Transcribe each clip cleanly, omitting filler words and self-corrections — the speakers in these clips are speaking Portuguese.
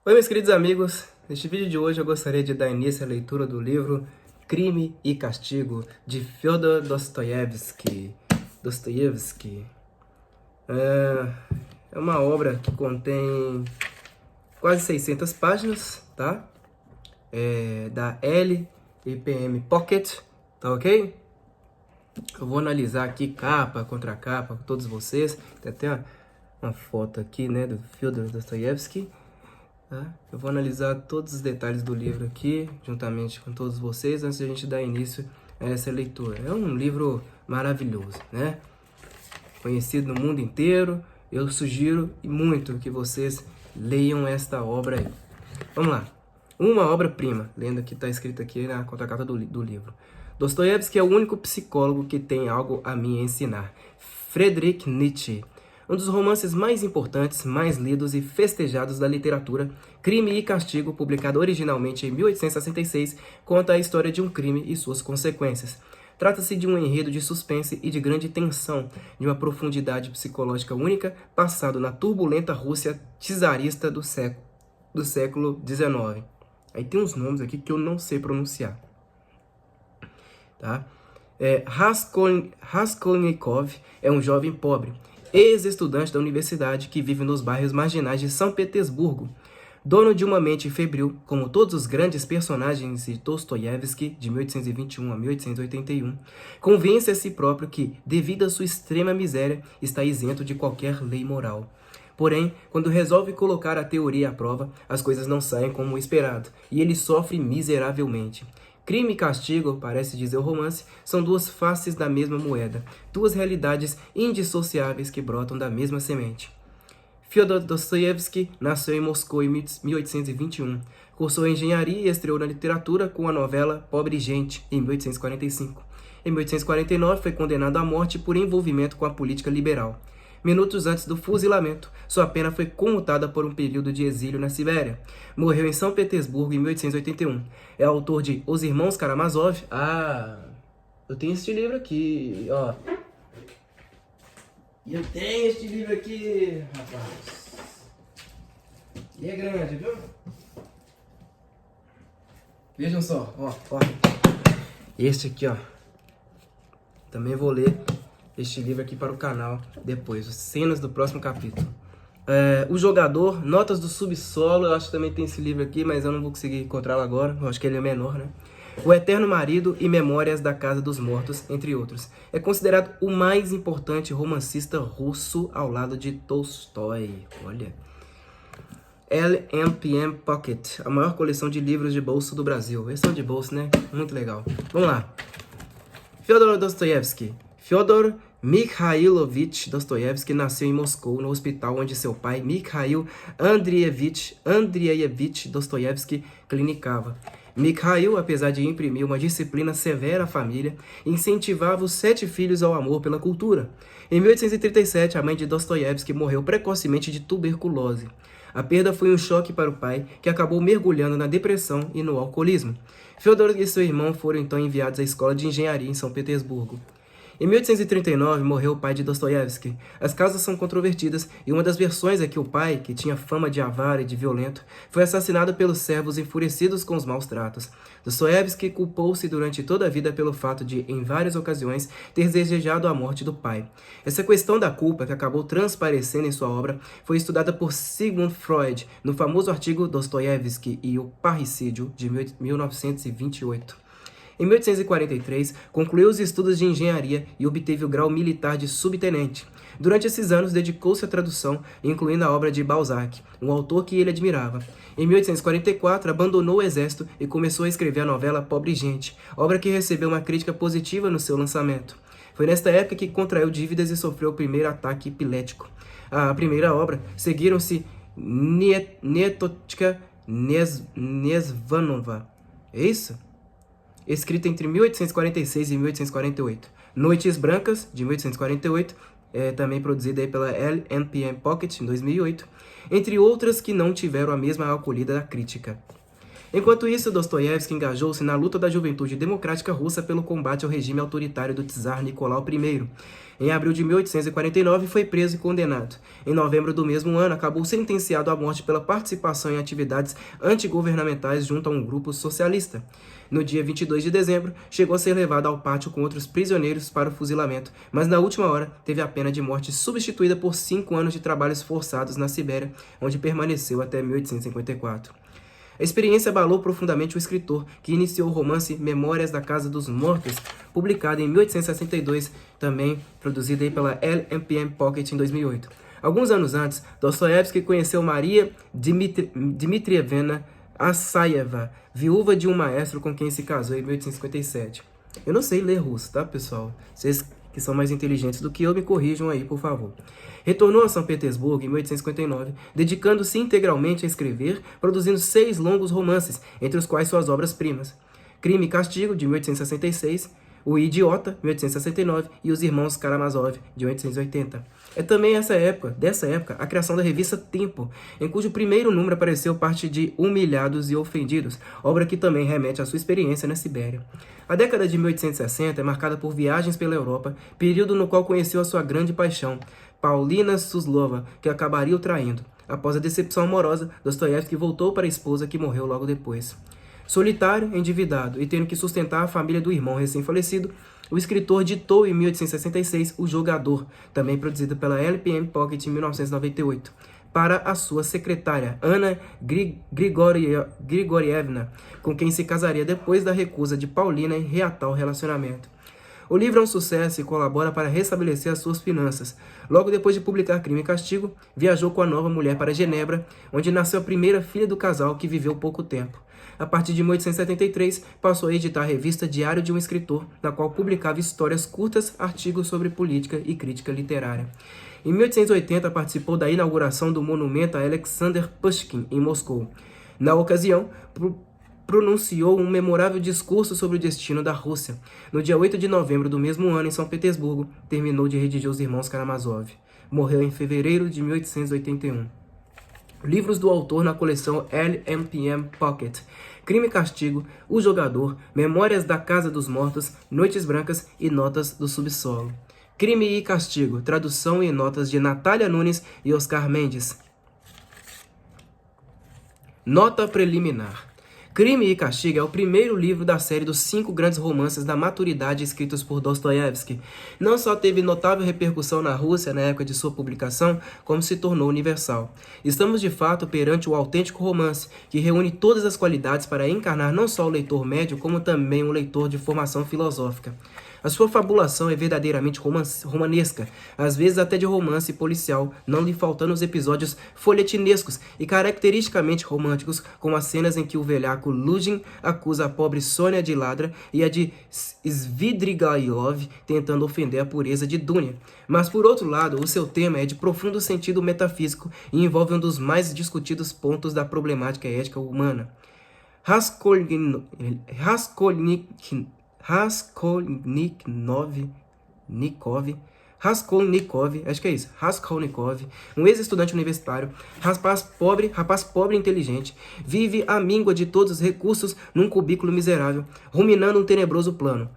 Oi, meus queridos amigos. Neste vídeo de hoje eu gostaria de dar início à leitura do livro Crime e Castigo, de Fyodor Dostoiévski. É uma obra que contém quase 600 páginas, tá? Da LPM Pocket, tá ok? Eu vou analisar aqui capa contra capa com todos vocês. Tem até uma foto aqui, né, do Fyodor Dostoiévski. Tá? Eu vou analisar todos os detalhes do livro aqui, juntamente com todos vocês, antes de a gente dar início a essa leitura. É um livro maravilhoso, né? Conhecido no mundo inteiro. Eu sugiro muito que vocês leiam esta obra aí. Vamos lá. Uma obra-prima, lendo o que está escrito aqui na contracapa do livro. Dostoiévski é o único psicólogo que tem algo a me ensinar. Friedrich Nietzsche. Um dos romances mais importantes, mais lidos e festejados da literatura, Crime e Castigo, publicado originalmente em 1866, conta a história de um crime e suas consequências. Trata-se de um enredo de suspense e de grande tensão, de uma profundidade psicológica única, passado na turbulenta Rússia czarista do século XIX. Aí tem uns nomes aqui que eu não sei pronunciar. Tá? Raskolnikov é um jovem pobre, ex-estudante da universidade que vive nos bairros marginais de São Petersburgo. Dono de uma mente febril, como todos os grandes personagens de Dostoiévski, de 1821 a 1881, convence a si próprio que, devido à sua extrema miséria, está isento de qualquer lei moral. Porém, quando resolve colocar a teoria à prova, as coisas não saem como esperado, e ele sofre miseravelmente. Crime e castigo, parece dizer o romance, são duas faces da mesma moeda, duas realidades indissociáveis que brotam da mesma semente. Fyodor Dostoiévski nasceu em Moscou em 1821, cursou engenharia e estreou na literatura com a novela Pobre Gente, em 1845. Em 1849, foi condenado à morte por envolvimento com a política liberal. Minutos antes do fuzilamento, sua pena foi comutada por um período de exílio na Sibéria. Morreu em São Petersburgo em 1881. É autor de Os Irmãos Karamazov. Eu tenho este livro aqui, ó. Eu tenho este livro aqui, rapaz. E é grande, viu? Vejam só, ó. Este aqui, ó. Também vou ler este livro aqui para o canal depois, as cenas do próximo capítulo. O Jogador, Notas do Subsolo, eu acho que também tem esse livro aqui, mas eu não vou conseguir encontrá-lo agora, eu acho que ele é menor, né? O Eterno Marido e Memórias da Casa dos Mortos, entre outros. É considerado o mais importante romancista russo ao lado de Tolstói. Olha. LPM Pocket, a maior coleção de livros de bolso do Brasil. Versão de bolso, né? Muito legal. Vamos lá. Fyodor Dostoiévski. Fyodor Mikhailovich Dostoiévski nasceu em Moscou, no hospital onde seu pai, Mikhail Andreevich Dostoiévski, clinicava. Mikhail, apesar de imprimir uma disciplina severa à família, incentivava os 7 filhos ao amor pela cultura. Em 1837, a mãe de Dostoiévski morreu precocemente de tuberculose. A perda foi um choque para o pai, que acabou mergulhando na depressão e no alcoolismo. Fyodor e seu irmão foram então enviados à escola de engenharia em São Petersburgo. Em 1839, morreu o pai de Dostoiévski. As causas são controvertidas e uma das versões é que o pai, que tinha fama de avaro e de violento, foi assassinado pelos servos enfurecidos com os maus tratos. Dostoiévski culpou-se durante toda a vida pelo fato de, em várias ocasiões, ter desejado a morte do pai. Essa questão da culpa, que acabou transparecendo em sua obra, foi estudada por Sigmund Freud no famoso artigo Dostoiévski e o Parricídio, de 1928. Em 1843, concluiu os estudos de engenharia e obteve o grau militar de subtenente. Durante esses anos, dedicou-se à tradução, incluindo a obra de Balzac, um autor que ele admirava. Em 1844, abandonou o exército e começou a escrever a novela Pobre Gente, obra que recebeu uma crítica positiva no seu lançamento. Foi nesta época que contraiu dívidas e sofreu o primeiro ataque epilético. A primeira obra seguiram-se Nietochka Nesvanova. É isso? Escrita entre 1846 e 1848. Noites Brancas, de 1848, também produzida aí pela LPM Pocket, em 2008, entre outras que não tiveram a mesma acolhida da crítica. Enquanto isso, Dostoiévski engajou-se na luta da juventude democrática russa pelo combate ao regime autoritário do czar Nicolau I. Em abril de 1849, foi preso e condenado. Em novembro do mesmo ano, acabou sentenciado à morte pela participação em atividades antigovernamentais junto a um grupo socialista. No dia 22 de dezembro, chegou a ser levado ao pátio com outros prisioneiros para o fuzilamento, mas na última hora teve a pena de morte substituída por 5 anos de trabalhos forçados na Sibéria, onde permaneceu até 1854. A experiência abalou profundamente o escritor, que iniciou o romance Memórias da Casa dos Mortos, publicado em 1862, também produzido pela LMPM Pocket em 2008. Alguns anos antes, Dostoiévski conheceu Maria Dmitrievna Assaeva, viúva de um maestro com quem se casou em 1857. Eu não sei ler russo, tá, pessoal? Vocês que são mais inteligentes do que eu, me corrijam aí, por favor. Retornou a São Petersburgo em 1859, dedicando-se integralmente a escrever, produzindo 6 longos romances, entre os quais suas obras-primas: Crime e Castigo, de 1866, O Idiota, 1869, e Os Irmãos Karamazov, de 1880. É também dessa época, a criação da revista Tempo, em cujo primeiro número apareceu parte de Humilhados e Ofendidos, obra que também remete à sua experiência na Sibéria. A década de 1860 é marcada por viagens pela Europa, período no qual conheceu a sua grande paixão, Paulina Suslova, que acabaria o traindo. Após a decepção amorosa, Dostoiévski voltou para a esposa, que morreu logo depois. Solitário, endividado e tendo que sustentar a família do irmão recém-falecido, o escritor ditou em 1866 O Jogador, também produzido pela LPM Pocket em 1998, para a sua secretária, Anna Grigorievna, com quem se casaria depois da recusa de Paulina em reatar o relacionamento. O livro é um sucesso e colabora para restabelecer as suas finanças. Logo depois de publicar Crime e Castigo, viajou com a nova mulher para Genebra, onde nasceu a primeira filha do casal, que viveu pouco tempo. A partir de 1873, passou a editar a revista Diário de um Escritor, na qual publicava histórias curtas, artigos sobre política e crítica literária. Em 1880, participou da inauguração do monumento a Alexander Pushkin, em Moscou. Na ocasião, pronunciou um memorável discurso sobre o destino da Rússia. No dia 8 de novembro do mesmo ano, em São Petersburgo, terminou de redigir Os Irmãos Karamazov. Morreu em fevereiro de 1881. Livros do autor na coleção LMPM Pocket: Crime e Castigo, O Jogador, Memórias da Casa dos Mortos, Noites Brancas e Notas do Subsolo. Crime e Castigo, tradução e notas de Natália Nunes e Oscar Mendes. Nota preliminar. Crime e Castigo é o primeiro livro da série dos 5 grandes romances da maturidade escritos por Dostoiévski. Não só teve notável repercussão na Rússia na época de sua publicação, como se tornou universal. Estamos de fato perante o autêntico romance, que reúne todas as qualidades para encarnar não só o leitor médio, como também um leitor de formação filosófica. A sua fabulação é verdadeiramente romanesca, às vezes até de romance policial, não lhe faltando os episódios folhetinescos e caracteristicamente românticos, como as cenas em que o velhaco Luzhin acusa a pobre Sônia de ladra e a de Svidrigailov tentando ofender a pureza de Dunya. Mas, por outro lado, o seu tema é de profundo sentido metafísico e envolve um dos mais discutidos pontos da problemática ética humana. Raskolnikov, um ex-estudante universitário, rapaz pobre e inteligente, vive à míngua de todos os recursos num cubículo miserável, ruminando um tenebroso plano: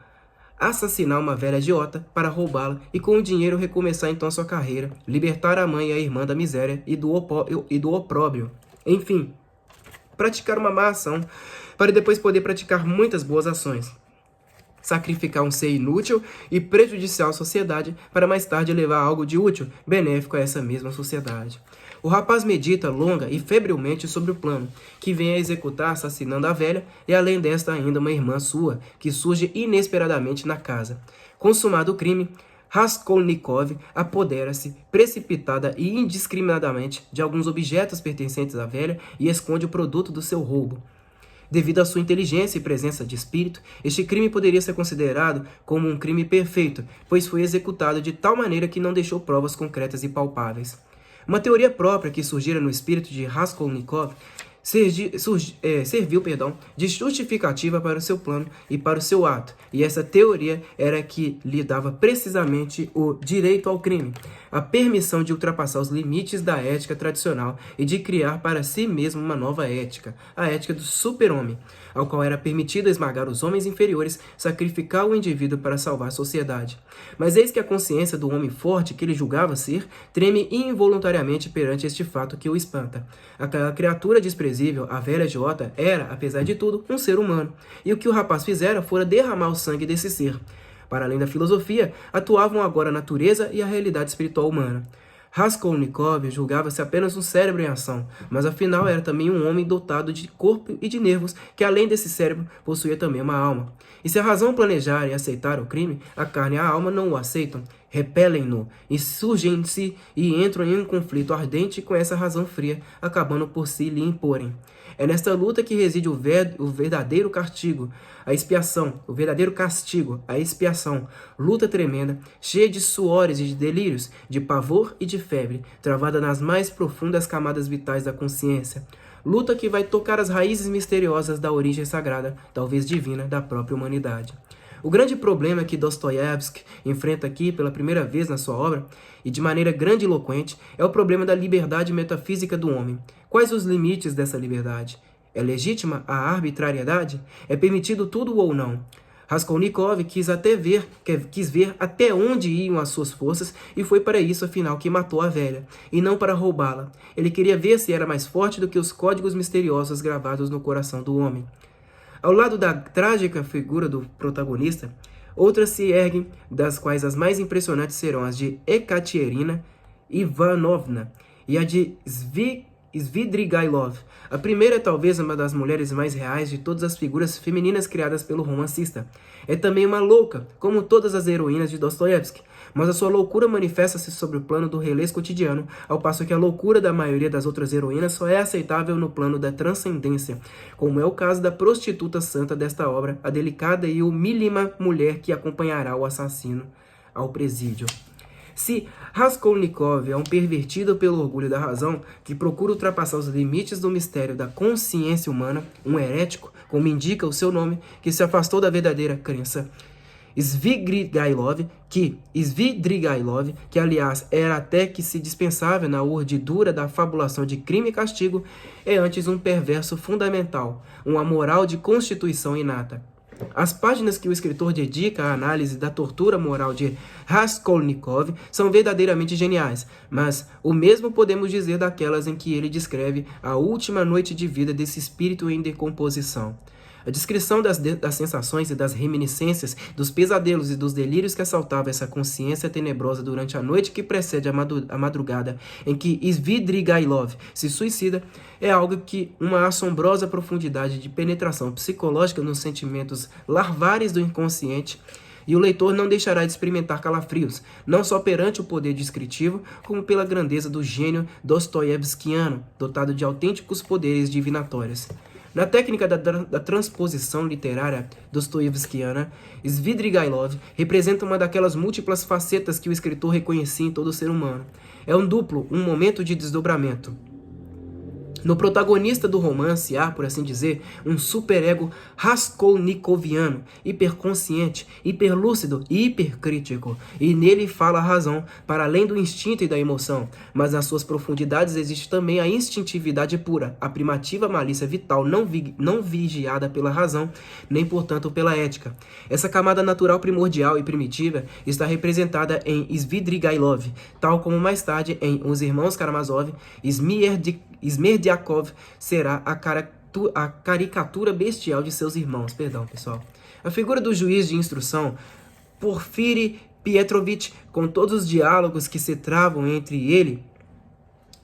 assassinar uma velha agiota para roubá-la e com o dinheiro recomeçar então sua carreira, libertar a mãe e a irmã da miséria e do opróbrio. Enfim, praticar uma má ação para depois poder praticar muitas boas ações. Sacrificar um ser inútil e prejudicial à sociedade para mais tarde levar algo de útil, benéfico a essa mesma sociedade. O rapaz medita longa e febrilmente sobre o plano, que vem a executar assassinando a velha e além desta ainda uma irmã sua, que surge inesperadamente na casa. Consumado o crime, Raskolnikov apodera-se precipitada e indiscriminadamente de alguns objetos pertencentes à velha e esconde o produto do seu roubo. Devido à sua inteligência e presença de espírito, este crime poderia ser considerado como um crime perfeito, pois foi executado de tal maneira que não deixou provas concretas e palpáveis. Uma teoria própria que surgira no espírito de Raskolnikov serviu de justificativa para o seu plano e para o seu ato, e essa teoria era que lhe dava precisamente o direito ao crime, a permissão de ultrapassar os limites da ética tradicional e de criar para si mesmo uma nova ética, a ética do super-homem, ao qual era permitido esmagar os homens inferiores, sacrificar o indivíduo para salvar a sociedade. Mas eis que a consciência do homem forte que ele julgava ser treme involuntariamente perante este fato que o espanta. Aquela criatura desprezível, a velha Jota, era, apesar de tudo, um ser humano, e o que o rapaz fizera fora derramar o sangue desse ser. Para além da filosofia, atuavam agora a natureza e a realidade espiritual humana. Raskolnikov julgava-se apenas um cérebro em ação, mas afinal era também um homem dotado de corpo e de nervos, que além desse cérebro possuía também uma alma. E se a razão planejar e aceitar o crime, a carne e a alma não o aceitam, repelem-no, e surgem-se e entram em um conflito ardente com essa razão fria, acabando por si lhe imporem. É nesta luta que reside o verdadeiro castigo, a expiação, o verdadeiro castigo, a expiação, luta tremenda, cheia de suores e de delírios, de pavor e de febre, travada nas mais profundas camadas vitais da consciência. Luta que vai tocar as raízes misteriosas da origem sagrada, talvez divina, da própria humanidade. O grande problema que Dostoiévski enfrenta aqui pela primeira vez na sua obra, e de maneira grandiloquente, é o problema da liberdade metafísica do homem. Quais os limites dessa liberdade? É legítima a arbitrariedade? É permitido tudo ou não? Raskolnikov quis ver até onde iam as suas forças e foi para isso, afinal, que matou a velha, e não para roubá-la. Ele queria ver se era mais forte do que os códigos misteriosos gravados no coração do homem. Ao lado da trágica figura do protagonista, outras se erguem, das quais as mais impressionantes serão as de Ekaterina Ivanovna e a de Svidrigailov. A primeira é talvez uma das mulheres mais reais de todas as figuras femininas criadas pelo romancista. É também uma louca, como todas as heroínas de Dostoiévski, mas a sua loucura manifesta-se sobre o plano do relés cotidiano, ao passo que a loucura da maioria das outras heroínas só é aceitável no plano da transcendência, como é o caso da prostituta santa desta obra, a delicada e humílima mulher que acompanhará o assassino ao presídio. Se Raskolnikov é um pervertido pelo orgulho da razão, que procura ultrapassar os limites do mistério da consciência humana, um herético, como indica o seu nome, que se afastou da verdadeira crença, Svidrigailov, que aliás era até que se dispensável na urdidura da fabulação de crime e castigo, é antes um perverso fundamental, uma moral de constituição inata. As páginas que o escritor dedica à análise da tortura moral de Raskolnikov são verdadeiramente geniais, mas o mesmo podemos dizer daquelas em que ele descreve a última noite de vida desse espírito em decomposição. A descrição das sensações e das reminiscências, dos pesadelos e dos delírios que assaltavam essa consciência tenebrosa durante a noite que precede a madrugada em que Svidrigailov se suicida, é algo que uma assombrosa profundidade de penetração psicológica nos sentimentos larvares do inconsciente, e o leitor não deixará de experimentar calafrios, não só perante o poder descritivo, como pela grandeza do gênio dostoiévskiano, dotado de autênticos poderes divinatórios. Na técnica da transposição literária dostoiévskiana, Svidrigailov representa uma daquelas múltiplas facetas que o escritor reconhecia em todo ser humano. É um duplo, um momento de desdobramento. No protagonista do romance há, por assim dizer, um superego raskolnikoviano, hiperconsciente, hiperlúcido e hipercrítico, e nele fala a razão, para além do instinto e da emoção, mas nas suas profundidades existe também a instintividade pura, a primativa malícia vital não vigiada pela razão, nem portanto pela ética. Essa camada natural primordial e primitiva está representada em Svidrigailov, tal como mais tarde em Os Irmãos Karamazov, Smerdyakov será a caricatura bestial de seus irmãos. Perdão, pessoal. A figura do juiz de instrução, Porfiri Pietrovich, com todos os diálogos que se travam entre ele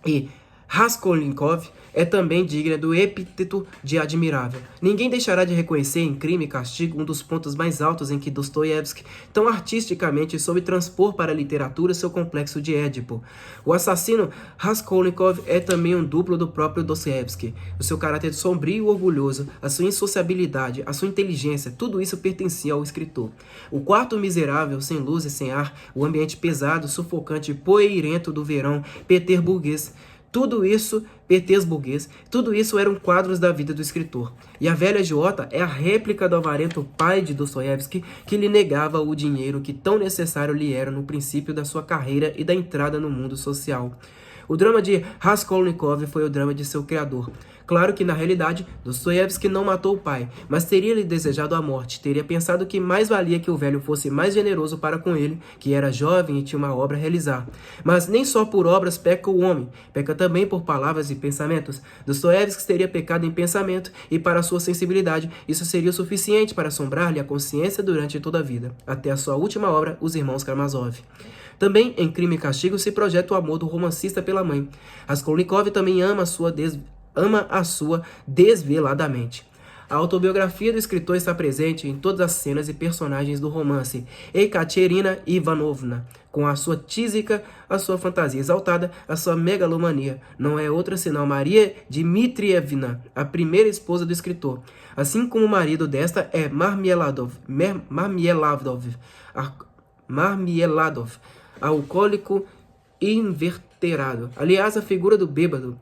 e Raskolnikov, é também digna do epíteto de admirável. Ninguém deixará de reconhecer em Crime e Castigo um dos pontos mais altos em que Dostoiévski tão artisticamente soube transpor para a literatura seu complexo de Édipo. O assassino Raskolnikov é também um duplo do próprio Dostoiévski. O seu caráter sombrio e orgulhoso, a sua insociabilidade, a sua inteligência, tudo isso pertencia ao escritor. O quarto miserável, sem luz e sem ar, o ambiente pesado, sufocante e poeirento do verão peterburguês, Tudo isso, petersburguês, tudo isso eram quadros da vida do escritor. E a velha agiota é a réplica do avarento pai de Dostoiévski, que lhe negava o dinheiro que tão necessário lhe era no princípio da sua carreira e da entrada no mundo social. O drama de Raskolnikov foi o drama de seu criador. Claro que, na realidade, Dostoiévski não matou o pai, mas teria-lhe desejado a morte, teria pensado que mais valia que o velho fosse mais generoso para com ele, que era jovem e tinha uma obra a realizar. Mas nem só por obras peca o homem, peca também por palavras e pensamentos. Dostoiévski teria pecado em pensamento, e para sua sensibilidade, isso seria o suficiente para assombrar-lhe a consciência durante toda a vida, até a sua última obra, Os Irmãos Karamazov. Também, em Crime e Castigo, se projeta o amor do romancista pela mãe. Raskolnikov também ama a sua desveladamente. A autobiografia do escritor está presente em todas as cenas e personagens do romance. Ekaterina Ivanovna, com a sua tísica, a sua fantasia exaltada, a sua megalomania, não é outra senão Maria Dmitrievna, a primeira esposa do escritor. Assim como o marido desta é Marmeladov, alcoólico inverterado. Aliás, a figura do bêbado,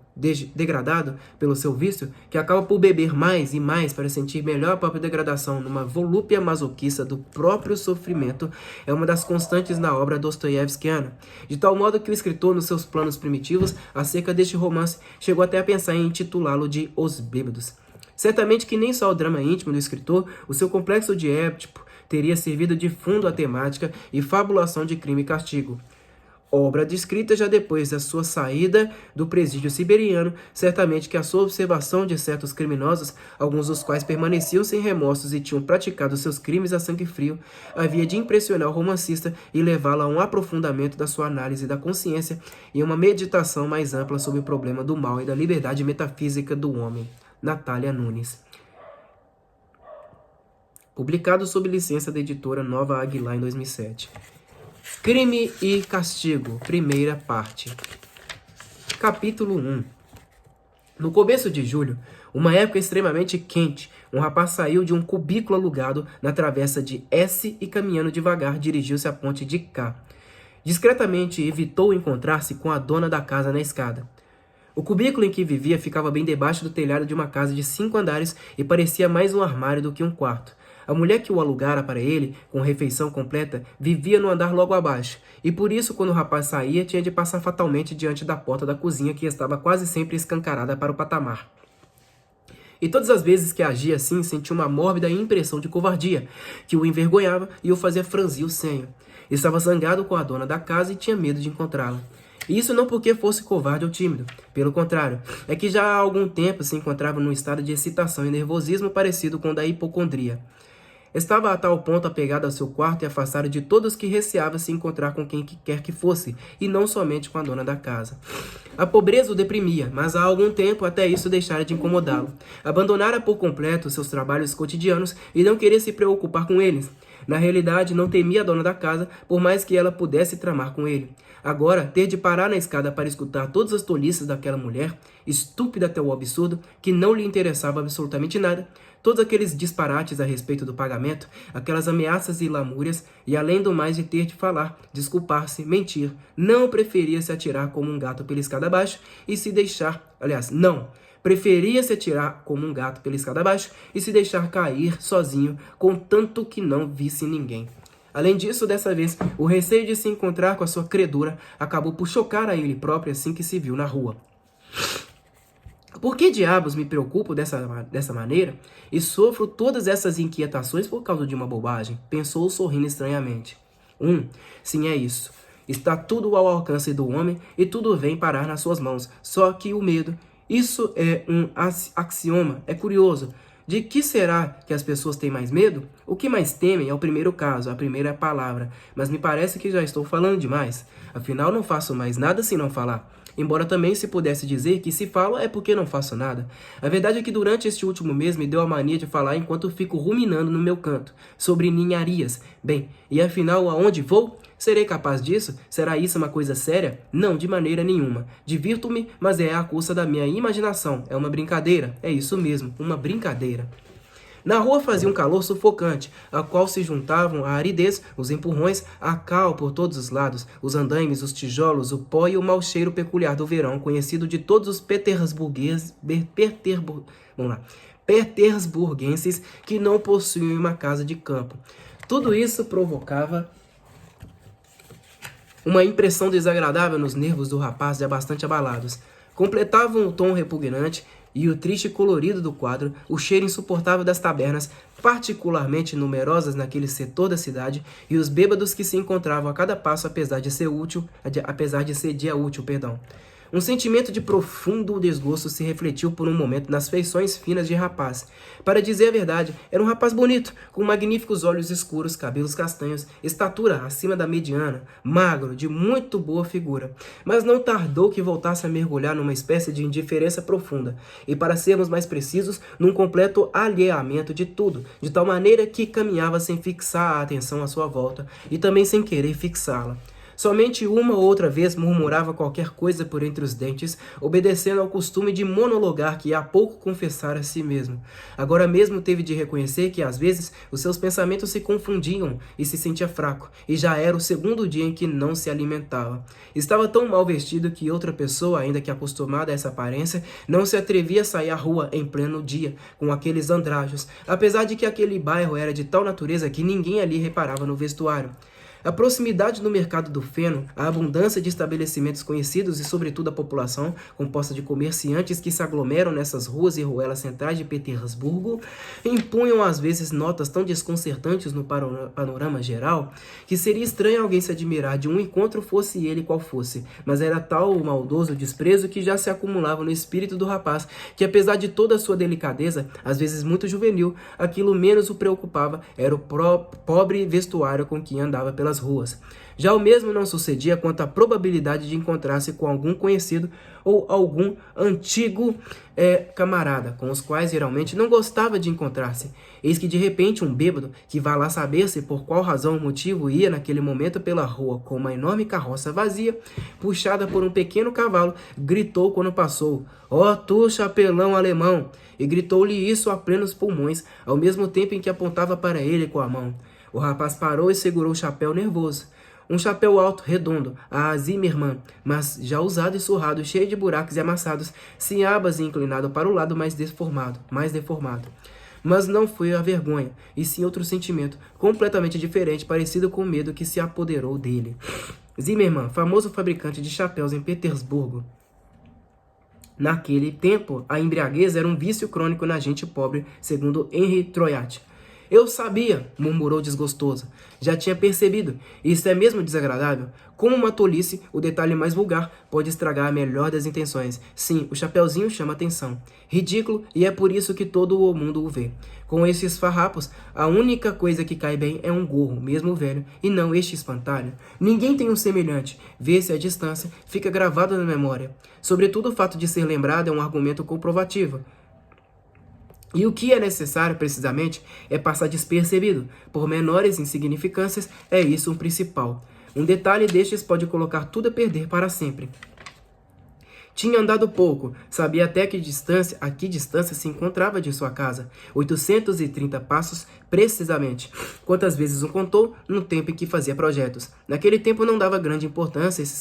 degradado pelo seu vício, que acaba por beber mais e mais para sentir melhor a própria degradação numa volúpia masoquista do próprio sofrimento, é uma das constantes na obra dostoiévskiana. De tal modo que o escritor, nos seus planos primitivos, acerca deste romance, chegou até a pensar em intitulá-lo de Os Bêbados. Certamente que nem só o drama íntimo do escritor, o seu complexo de Édipo, teria servido de fundo à temática e fabulação de Crime e Castigo. Obra descrita já depois da sua saída do presídio siberiano, certamente que a sua observação de certos criminosos, alguns dos quais permaneciam sem remorsos e tinham praticado seus crimes a sangue frio, havia de impressionar o romancista e levá-lo a um aprofundamento da sua análise da consciência e uma meditação mais ampla sobre o problema do mal e da liberdade metafísica do homem. Natália Nunes. Publicado sob licença da editora Nova Aguilar em 2007. Crime e Castigo, primeira parte. Capítulo 1. No começo de julho, uma época extremamente quente, um rapaz saiu de um cubículo alugado na travessa de S e, caminhando devagar, dirigiu-se à ponte de K. Discretamente evitou encontrar-se com a dona da casa na escada. O cubículo em que vivia ficava bem debaixo do telhado de uma casa de 5 andares e parecia mais um armário do que um quarto. A mulher que o alugara para ele, com refeição completa, vivia no andar logo abaixo, e por isso, quando o rapaz saía, tinha de passar fatalmente diante da porta da cozinha, que estava quase sempre escancarada para o patamar. E todas as vezes que agia assim, sentia uma mórbida impressão de covardia, que o envergonhava e o fazia franzir o senho. Estava zangado com a dona da casa e tinha medo de encontrá-la. E isso não porque fosse covarde ou tímido. Pelo contrário, é que já há algum tempo se encontrava num estado de excitação e nervosismo parecido com o da hipocondria. Estava a tal ponto apegado ao seu quarto e afastado de todos que receava se encontrar com quem quer que fosse, e não somente com a dona da casa. A pobreza o deprimia, mas há algum tempo até isso deixara de incomodá-lo. Abandonara por completo seus trabalhos cotidianos e não queria se preocupar com eles. Na realidade, não temia a dona da casa, por mais que ela pudesse tramar com ele. Agora, ter de parar na escada para escutar todas as tolices daquela mulher, estúpida até o absurdo, que não lhe interessava absolutamente nada, todos aqueles disparates a respeito do pagamento, aquelas ameaças e lamúrias, e além do mais de ter de falar, desculpar-se, mentir, não preferia se atirar como um gato pela escada abaixo e se deixar, preferia se atirar como um gato pela escada abaixo e se deixar cair sozinho, contanto que não visse ninguém. Além disso, dessa vez, o receio de se encontrar com a sua credora acabou por chocar a ele próprio assim que se viu na rua. Por que diabos me preocupo dessa maneira e sofro todas essas inquietações por causa de uma bobagem? Pensou sorrindo estranhamente. Sim, é isso. Está tudo ao alcance do homem e tudo vem parar nas suas mãos. Só que o medo, isso é um axioma, é curioso. De que será que as pessoas têm mais medo? O que mais temem é o primeiro caso, a primeira palavra. Mas me parece que já estou falando demais. Afinal, não faço mais nada se não falar. Embora também se pudesse dizer que se falo é porque não faço nada. A verdade é que durante este último mês me deu a mania de falar enquanto fico ruminando no meu canto, sobre ninharias. Bem, e afinal aonde vou? Serei capaz disso? Será isso uma coisa séria? Não, de maneira nenhuma. Divirto-me, mas é à custa da minha imaginação. É uma brincadeira. É isso mesmo, uma brincadeira. Na rua fazia um calor sufocante, a qual se juntavam a aridez, os empurrões, a cal por todos os lados, os andaimes, os tijolos, o pó e o mau cheiro peculiar do verão, conhecido de todos os petersburguenses que não possuem uma casa de campo. Tudo isso provocava uma impressão desagradável nos nervos do rapaz já bastante abalados. Completavam o tom repugnante e o triste colorido do quadro, o cheiro insuportável das tabernas, particularmente numerosas naquele setor da cidade, e os bêbados que se encontravam a cada passo, apesar de ser dia útil. Um sentimento de profundo desgosto se refletiu por um momento nas feições finas de rapaz. Para dizer a verdade, era um rapaz bonito, com magníficos olhos escuros, cabelos castanhos, estatura acima da mediana, magro, de muito boa figura. Mas não tardou que voltasse a mergulhar numa espécie de indiferença profunda, e para sermos mais precisos, num completo alheamento de tudo, de tal maneira que caminhava sem fixar a atenção à sua volta, e também sem querer fixá-la. Somente uma ou outra vez murmurava qualquer coisa por entre os dentes, obedecendo ao costume de monologar que há pouco confessara a si mesmo. Agora mesmo teve de reconhecer que às vezes os seus pensamentos se confundiam e se sentia fraco, e já era o segundo dia em que não se alimentava. Estava tão mal vestido que outra pessoa, ainda que acostumada a essa aparência, não se atrevia a sair à rua em pleno dia, com aqueles andrajos, apesar de que aquele bairro era de tal natureza que ninguém ali reparava no vestuário. A proximidade do mercado do feno, a abundância de estabelecimentos conhecidos e, sobretudo, a população, composta de comerciantes que se aglomeram nessas ruas e ruelas centrais de Petersburgo, impunham às vezes notas tão desconcertantes no panorama geral que seria estranho alguém se admirar de um encontro, fosse ele qual fosse, mas era tal o maldoso desprezo que já se acumulava no espírito do rapaz que, apesar de toda a sua delicadeza, às vezes muito juvenil, aquilo menos o preocupava era o pobre vestuário com que andava pelas ruas. Já o mesmo não sucedia quanto à probabilidade de encontrar-se com algum conhecido ou algum antigo camarada, com os quais geralmente não gostava de encontrar-se. Eis que de repente um bêbado, que vá lá saber-se por qual razão ou motivo ia naquele momento pela rua com uma enorme carroça vazia, puxada por um pequeno cavalo, gritou quando passou: "Ó tu, chapelão alemão!" e gritou-lhe isso a plenos pulmões, ao mesmo tempo em que apontava para ele com a mão. O rapaz parou e segurou o chapéu nervoso. Um chapéu alto, redondo, a Zimmermann, mas já usado e surrado, cheio de buracos e amassados, sem abas e inclinado para o lado mais deformado. Mas não foi a vergonha, e sim outro sentimento, completamente diferente, parecido com o medo que se apoderou dele. Zimmermann, famoso fabricante de chapéus em Petersburgo. Naquele tempo, a embriaguez era um vício crônico na gente pobre, segundo Henry Troyat. "Eu sabia", murmurou desgostoso. Já tinha percebido. Isso é mesmo desagradável? Como uma tolice, o detalhe mais vulgar pode estragar a melhor das intenções. Sim, o chapeuzinho chama atenção. Ridículo, e é por isso que todo o mundo o vê. Com esses farrapos, a única coisa que cai bem é um gorro, mesmo velho, e não este espantalho. Ninguém tem um semelhante. Vê-se à distância, fica gravado na memória. Sobretudo o fato de ser lembrado é um argumento comprovativo. E o que é necessário, precisamente, é passar despercebido. Por menores insignificâncias, é isso um principal. Um detalhe destes pode colocar tudo a perder para sempre. Tinha andado pouco, sabia até a que distância se encontrava de sua casa. 830 passos, precisamente. Quantas vezes o contou no tempo em que fazia projetos. Naquele tempo não dava grande importância a esses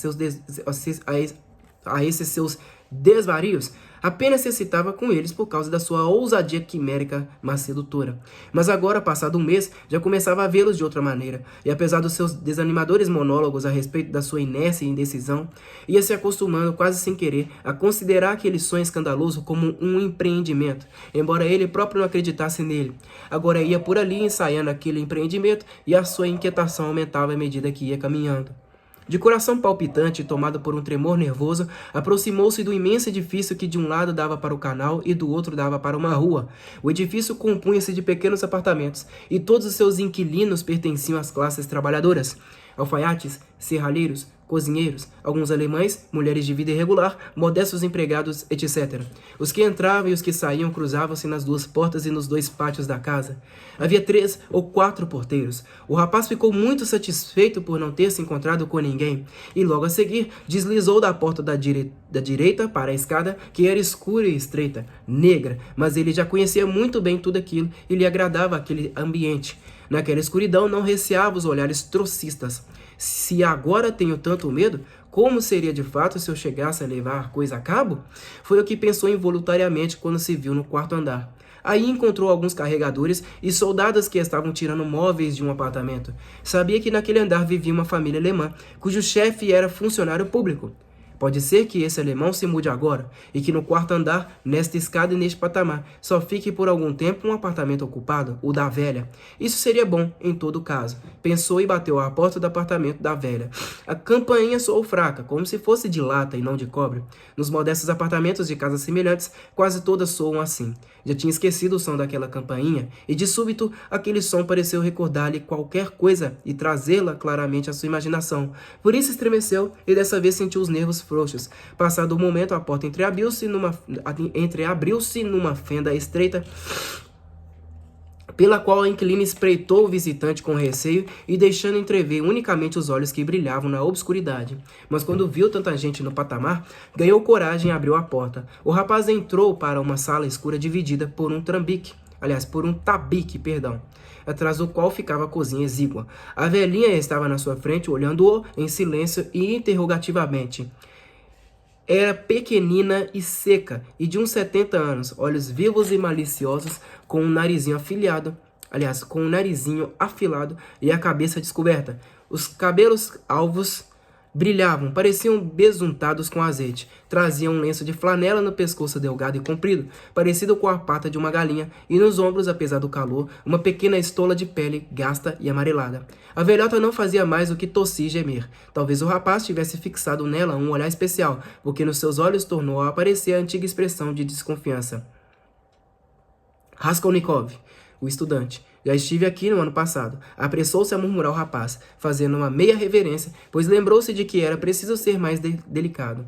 seus desvarios, apenas se excitava com eles por causa da sua ousadia quimérica, mas sedutora. Mas agora, passado um mês, já começava a vê-los de outra maneira, e apesar dos seus desanimadores monólogos a respeito da sua inércia e indecisão, ia se acostumando, quase sem querer, a considerar aquele sonho escandaloso como um empreendimento, embora ele próprio não acreditasse nele. Agora ia por ali ensaiando aquele empreendimento, e a sua inquietação aumentava à medida que ia caminhando. De coração palpitante e tomado por um tremor nervoso, aproximou-se do imenso edifício que de um lado dava para o canal e do outro dava para uma rua. O edifício compunha-se de pequenos apartamentos, e todos os seus inquilinos pertenciam às classes trabalhadoras. Alfaiates, serralheiros, cozinheiros, alguns alemães, mulheres de vida irregular, modestos empregados, etc. Os que entravam e os que saíam cruzavam-se nas duas portas e nos dois pátios da casa. Havia 3 ou 4 porteiros. O rapaz ficou muito satisfeito por não ter se encontrado com ninguém, e logo a seguir deslizou da porta da direita para a escada, que era escura e estreita, negra, mas ele já conhecia muito bem tudo aquilo e lhe agradava aquele ambiente. Naquela escuridão não receava os olhares trocistas. Se agora tenho tanto medo, como seria de fato se eu chegasse a levar a coisa a cabo? Foi o que pensou involuntariamente quando se viu no quarto andar. Aí encontrou alguns carregadores e soldados que estavam tirando móveis de um apartamento. Sabia que naquele andar vivia uma família alemã, cujo chefe era funcionário público. Pode ser que esse alemão se mude agora, e que no quarto andar, nesta escada e neste patamar, só fique por algum tempo um apartamento ocupado, o da velha. Isso seria bom, em todo caso. Pensou e bateu à porta do apartamento da velha. A campainha soou fraca, como se fosse de lata e não de cobre. Nos modestos apartamentos de casas semelhantes, quase todas soam assim. Já tinha esquecido o som daquela campainha, e de súbito aquele som pareceu recordar-lhe qualquer coisa e trazê-la claramente à sua imaginação. Por isso estremeceu e dessa vez sentiu os nervos frouxos. Passado um momento, a porta entreabriu-se numa fenda estreita, pela qual a inquilina espreitou o visitante com receio e deixando entrever unicamente os olhos que brilhavam na obscuridade. Mas quando viu tanta gente no patamar, ganhou coragem e abriu a porta. O rapaz entrou para uma sala escura dividida por um tabique, atrás do qual ficava a cozinha exígua. A velhinha estava na sua frente, olhando-o em silêncio e interrogativamente. Era pequenina e seca, e de uns 70 anos, olhos vivos e maliciosos, com um narizinho afilado e a cabeça descoberta. Os cabelos alvos brilhavam, pareciam besuntados com azeite. Trazia um lenço de flanela no pescoço delgado e comprido, parecido com a pata de uma galinha, e nos ombros, apesar do calor, uma pequena estola de pele gasta e amarelada. A velhota não fazia mais do que tossir e gemer. Talvez o rapaz tivesse fixado nela um olhar especial, porque nos seus olhos tornou a aparecer a antiga expressão de desconfiança. Raskolnikov, o estudante. Já estive aqui no ano passado. Apressou-se a murmurar o rapaz, fazendo uma meia reverência, pois lembrou-se de que era preciso ser mais delicado.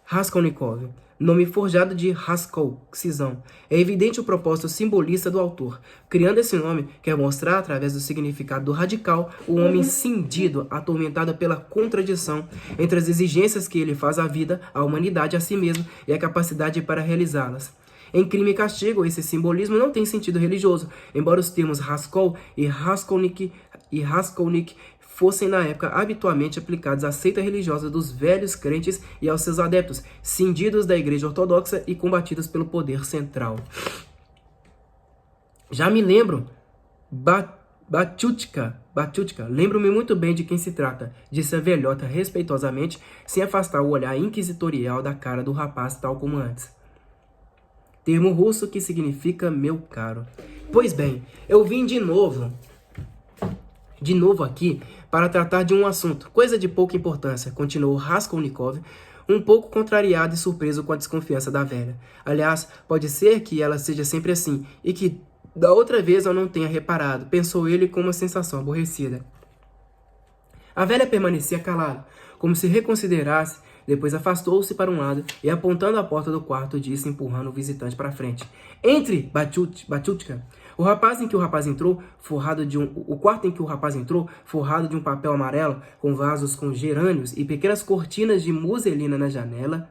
Raskolnikov, nome forjado de Raskol, cisão. É evidente o propósito simbolista do autor. Criando esse nome, quer mostrar, através do significado do radical, o homem cindido, atormentado pela contradição entre as exigências que ele faz à vida, à humanidade, a si mesmo e a capacidade para realizá-las. Em Crime e Castigo, esse simbolismo não tem sentido religioso, embora os termos Raskol e Raskolnik fossem na época habitualmente aplicados à seita religiosa dos velhos crentes e aos seus adeptos, cindidos da Igreja Ortodoxa e combatidos pelo poder central. Já me lembro, Batutka, lembro-me muito bem de quem se trata, disse a velhota respeitosamente, sem afastar o olhar inquisitorial da cara do rapaz tal como antes. Termo russo que significa meu caro. Pois bem, eu vim de novo aqui para tratar de um assunto, coisa de pouca importância, continuou Raskolnikov, um pouco contrariado e surpreso com a desconfiança da velha. Aliás, pode ser que ela seja sempre assim, e que da outra vez eu não tenha reparado, pensou ele com uma sensação aborrecida. A velha permanecia calada, como se reconsiderasse. Depois afastou-se para um lado e, apontando a porta do quarto, disse, empurrando o visitante para frente. Entre, Batutka. O quarto em que o rapaz entrou, forrado de um papel amarelo, com vasos com gerânios e pequenas cortinas de musselina na janela,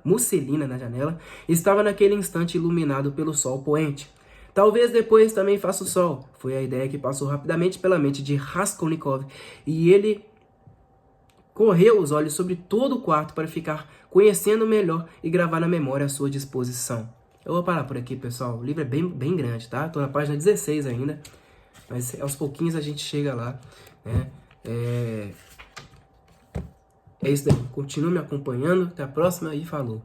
estava naquele instante iluminado pelo sol poente. Talvez depois também faça o sol, foi a ideia que passou rapidamente pela mente de Raskolnikov, e ele correu os olhos sobre todo o quarto para ficar conhecendo melhor e gravar na memória a sua disposição. Eu vou parar por aqui, pessoal. O livro é bem grande, tá? Tô na página 16 ainda, mas aos pouquinhos a gente chega lá, né? É isso daí. Continue me acompanhando. Até a próxima e falou!